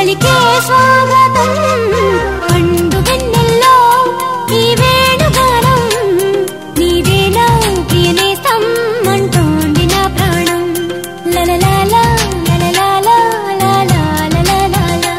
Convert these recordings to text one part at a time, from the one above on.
పలికే స్వాగతం పండు వెన్నెల్లో ఈ వేణుగానం నీదేనా ప్రియనేస్తం అంటోంది నా ప్రాణం లలలాలా లలలాలా లలలాలా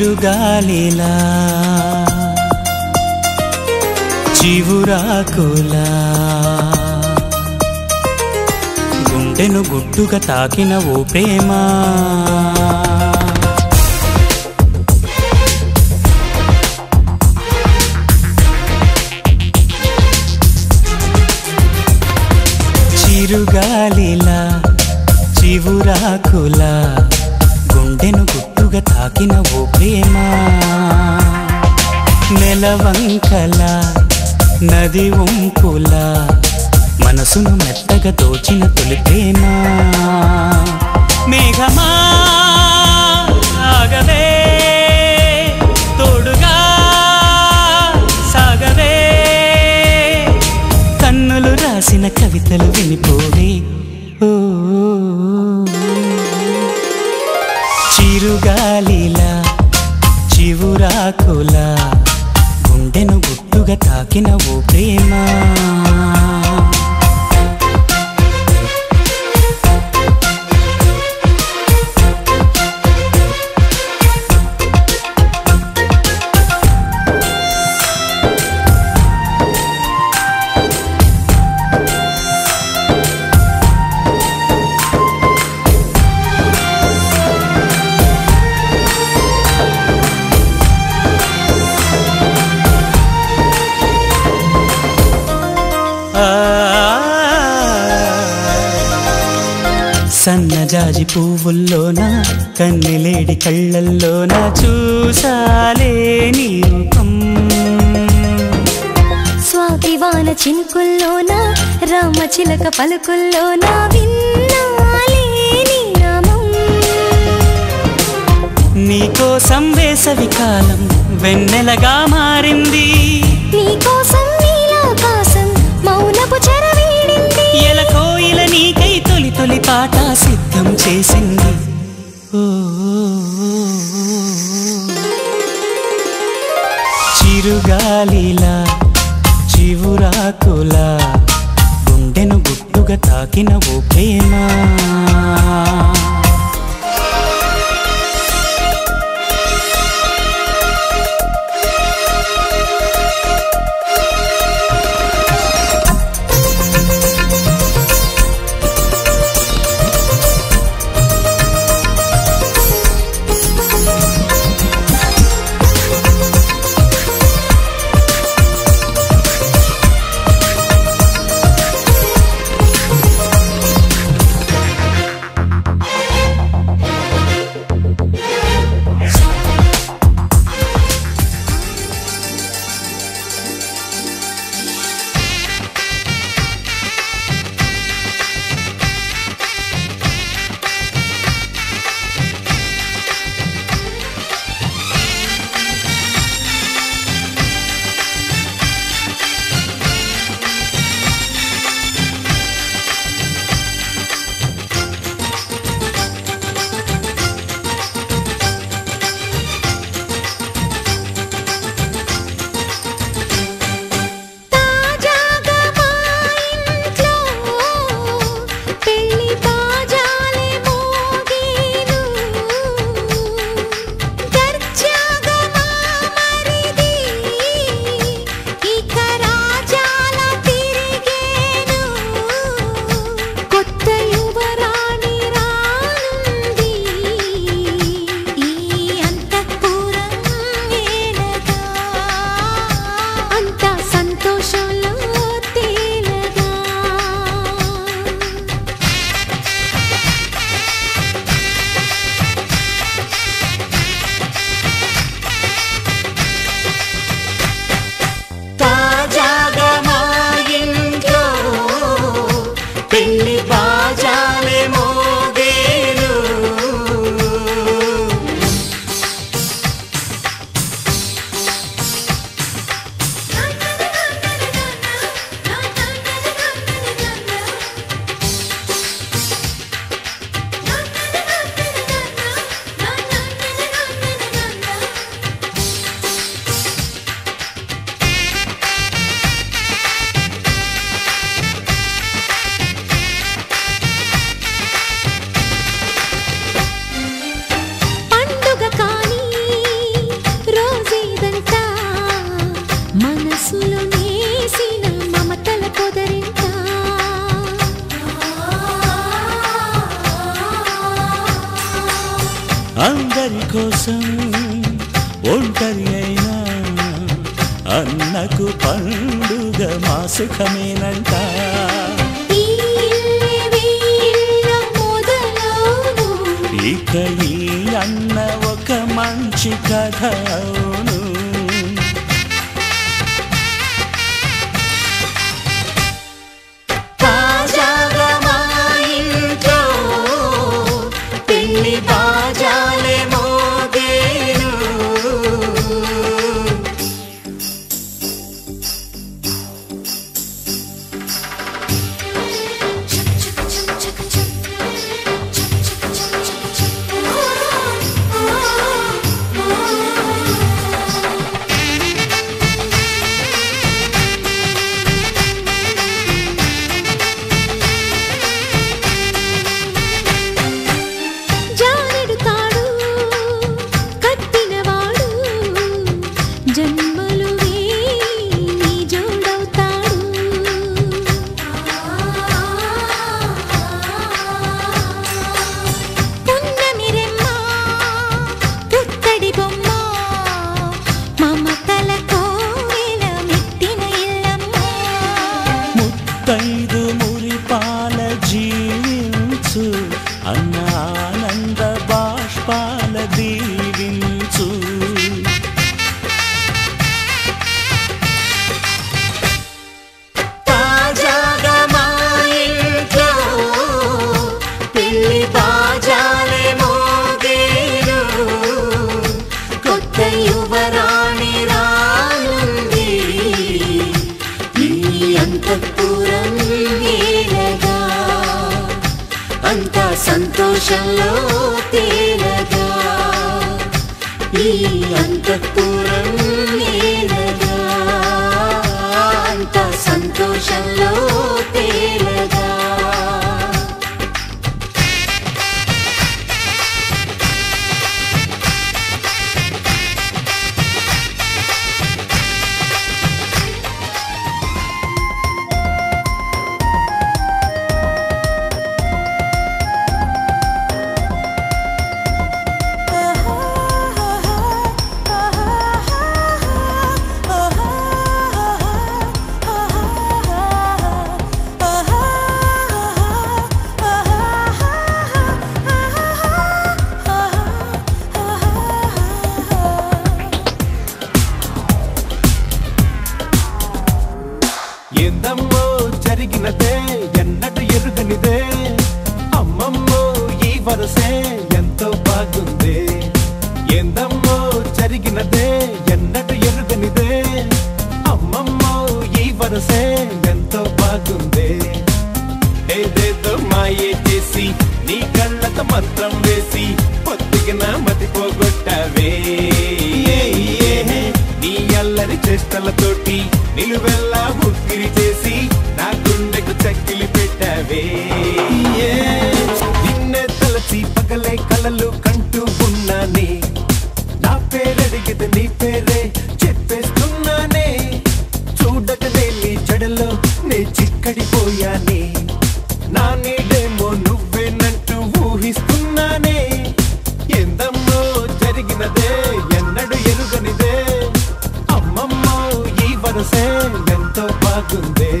చిరుగాలిలా చివురాకులా గుండెను గుట్టుగా తాకిన ఓ ప్రేమ చిరుగాలిలా చివురాకులా గుండెను గుట్టుగా తాకిన ఓ ప్రేమ నెలవంకలా నది వంపులా మనసును మెత్తగా దోచిన తొలి ప్రేమ మేఘమా ఆగవే తోడుగా సాగవే కన్నులు రాసిన కవితలు వినిపోవే ఓ చిరుగాలిలా చివురాకులా గుండెను గుట్టుగా తాకిన ఓ ప్రేమ సన్నజాజి పువ్వుల్లోన కన్నెలేడి కళ్ళల్లోన చూసాలే నీ రూపం స్వాతివాన చినుకుల్లోన రామచిలక పలుకుల్లోన విన్నాలే నీ నామం నీకోసం వేసవి కాలం వెన్నెలగా మారింది నీకోసం నీలాకాశం మౌనపు చెరవేడింది ఎల కోయిల నీకై తొలి తొలి పాట సిద్ధం చేసింది ఓ చిరుగాలిలా చివురాకులా గుండెను గుట్టుగా తాకిన ఓ ప్రేమ అందరి కోసం ఒంటరి అయినా అన్నకు పండుగ మా సుఖమేనంట. ఇక ఈ అన్న ఒక మంచి కథ అవును. తాజాగా మా ఇంట్లో పెళ్లి బాజాలే మోగేను. ముత్తైదు మురిపాల జీవించు అన్న ఆనంద బాష్పాల దీవించు. తాజాగా మా ఇంట్లో పెళ్లి బాజాలే మోగేను. కొత్త యువరాణి రానుంది ఈ అంతఃపురం ఏలగా. అంతా సంతోషంలో తేలగా ఈ అంతఃపురం ఏలగా. అంతా సంతోషంలో తేలగా. ఏందమ్మో జరిగినదే ఎన్నడు ఎరుగనిదే. అమ్మమ్మో ఈ వరసే ఎంతో బాగుంది. ఏందమ్మో జరిగినదే ఎన్నడు ఎరుగనిదే. అమ్మమ్మో ఈ వరసే ఎంతో బాగుంది. ఏదేదో మాయే చేసి నీ కళ్ళతో మంత్రం వేసి పొత్తిగిన మతిపోగొట్టావే. నీ అల్లరి చేష్టలతోటి నిలువెల్లా ముక్కిరి చేసి నా గుండెకు చక్కిలి పెట్టావే. నిన్నే తలచి పగలే కలలు కంటూ ఉన్నానే. నా పేరడిగితే నీ పేరే చెప్పేస్తున్నానే. చూడకనే నీ జడలో నే చిక్కడిపోయానే. నా నీడేమో నువ్వేనంటూ ఊహిస్తున్నానే. ఏందమ్మో జరిగినదే ఎన్నడు ఎరుగనిదే. అమ్మమ్మో ఈ వరసే ఎంతో బాగుందే.